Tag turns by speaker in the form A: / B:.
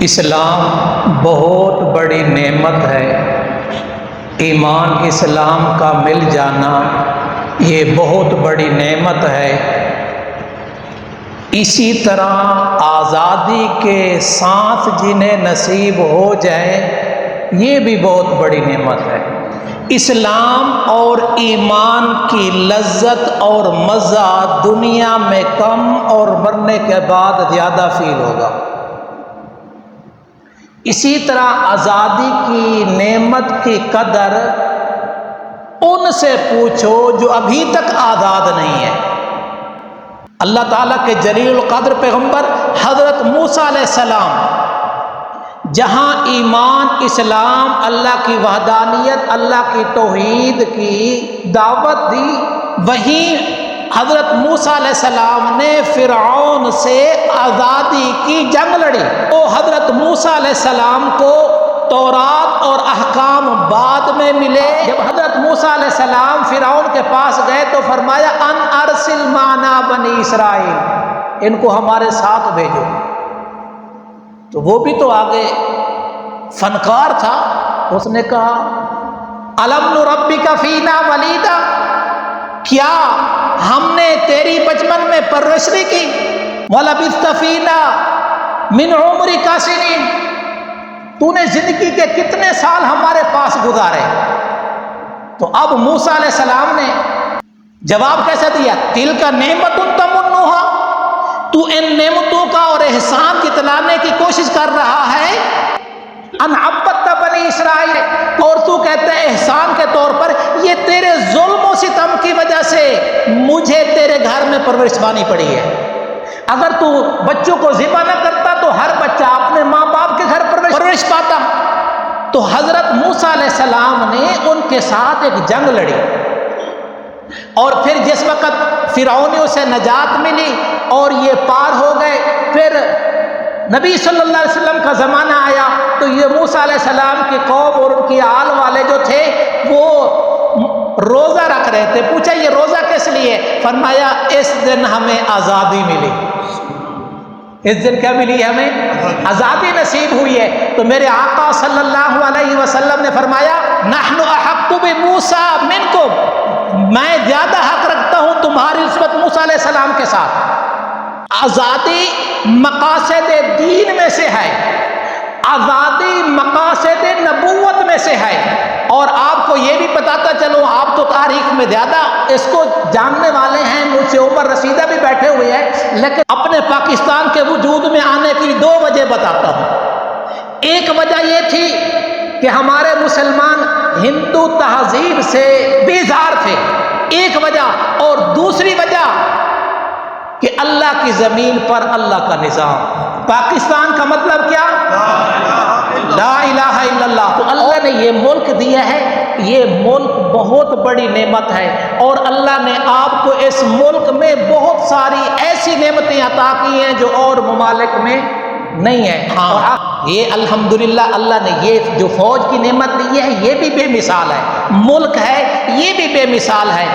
A: اسلام بہت بڑی نعمت ہے۔ ایمان اسلام کا مل جانا یہ بہت بڑی نعمت ہے۔ اسی طرح آزادی کے ساتھ جنہیں نصیب ہو جائے یہ بھی بہت بڑی نعمت ہے۔ اسلام اور ایمان کی لذت اور مزہ دنیا میں کم اور مرنے کے بعد زیادہ فیل ہوگا۔ اسی طرح آزادی کی نعمت کی قدر ان سے پوچھو جو ابھی تک آزاد نہیں ہے۔ اللہ تعالیٰ کے جلیل القدر پیغمبر حضرت موسیٰ علیہ السلام جہاں ایمان اسلام اللہ کی وحدانیت اللہ کی توحید کی دعوت دی، وہیں حضرت موسیٰ علیہ السلام نے فرعون سے آزادی کی جنگ لڑی۔ وہ حضرت موسیٰ علیہ السلام کو تورات اور احکام بعد میں ملے۔ جب حضرت موسیٰ علیہ السلام فرعون کے پاس گئے تو فرمایا ان ارسل معنا بنی اسرائیل، ان کو ہمارے ساتھ بھیجو۔ تو وہ بھی تو آگے فنکار تھا، اس نے کہا الم نربک فینا ولیدا، کیا ہم نے تیری بچپن میں پرورش نہیں کی؟ وَلَبِثْتَ فِينَا مِنْ عُمْرِكَ سِنِينَ، تو نے زندگی کے کتنے سال ہمارے پاس گزارے۔ تو اب موسیٰ علیہ السلام نے جواب کیسا دیا؟ تِلْكَ نِعْمَةٌ تَمُنُّهَا، تو ان نعمتوں کا اور احسان جتلانے کی کوشش کر رہا ہے۔ ان عبدت بنی اسرائیل، اور تو کہتا ہے احسان کے طور پر یہ تیرے ظلم و ستم کی وجہ سے مجھے تیرے گھر میں پرورش پانی پڑی ہے۔ اگر تو بچوں کو ذبح نہ کرتا تو ہر بچہ اپنے ماں باپ کے گھر پرورش پاتا۔ تو حضرت موسیٰ علیہ السلام نے ان کے ساتھ ایک جنگ لڑی، اور پھر جس وقت فرعونیوں سے نجات ملی اور یہ پار ہو گئے، پھر نبی صلی اللہ علیہ وسلم کا زمانہ آیا تو یہ موسیٰ علیہ السلام کی قوم اور ان کی آل والے جو تھے وہ روزہ رکھ رہے تھے۔ پوچھا یہ روزہ کس لیے؟ فرمایا اس دن ہمیں آزادی ملی۔ اس دن کیا ملی؟ ہمیں آزادی نصیب ہوئی ہے۔ تو میرے آقا صلی اللہ علیہ وسلم نے فرمایا نحن احق بموسیٰ منکم، میں زیادہ حق رکھتا ہوں تمہاری نسبت موسیٰ علیہ السلام کے ساتھ۔ آزادی مقاصد دین میں سے ہے، آزادی مقاصد نبوت میں سے ہے۔ اور آپ کو یہ بھی بتاتا چلوں، آپ تو تاریخ میں زیادہ اس کو جاننے والے ہیں، مجھ سے عمر رسیدہ بھی بیٹھے ہوئے ہیں، لیکن اپنے پاکستان کے وجود میں آنے کی دو وجہ بتاتا ہوں۔ ایک وجہ یہ تھی کہ ہمارے مسلمان ہندو تہذیب سے بیزار تھے، ایک وجہ، اور دوسری وجہ کہ اللہ کی زمین پر اللہ کا نظام۔ پاکستان کا مطلب کیا؟ لا الہ الا اللہ۔ تو اللہ نے یہ ملک دیا ہے، یہ ملک بہت بڑی نعمت ہے، اور اللہ نے آپ کو اس ملک میں بہت ساری ایسی نعمتیں عطا کی ہیں جو اور ممالک میں نہیں ہے۔ ہاں یہ الحمدللہ اللہ نے یہ جو فوج کی نعمت دی ہے یہ بھی بے مثال ہے، ملک ہے یہ بھی بے مثال ہے۔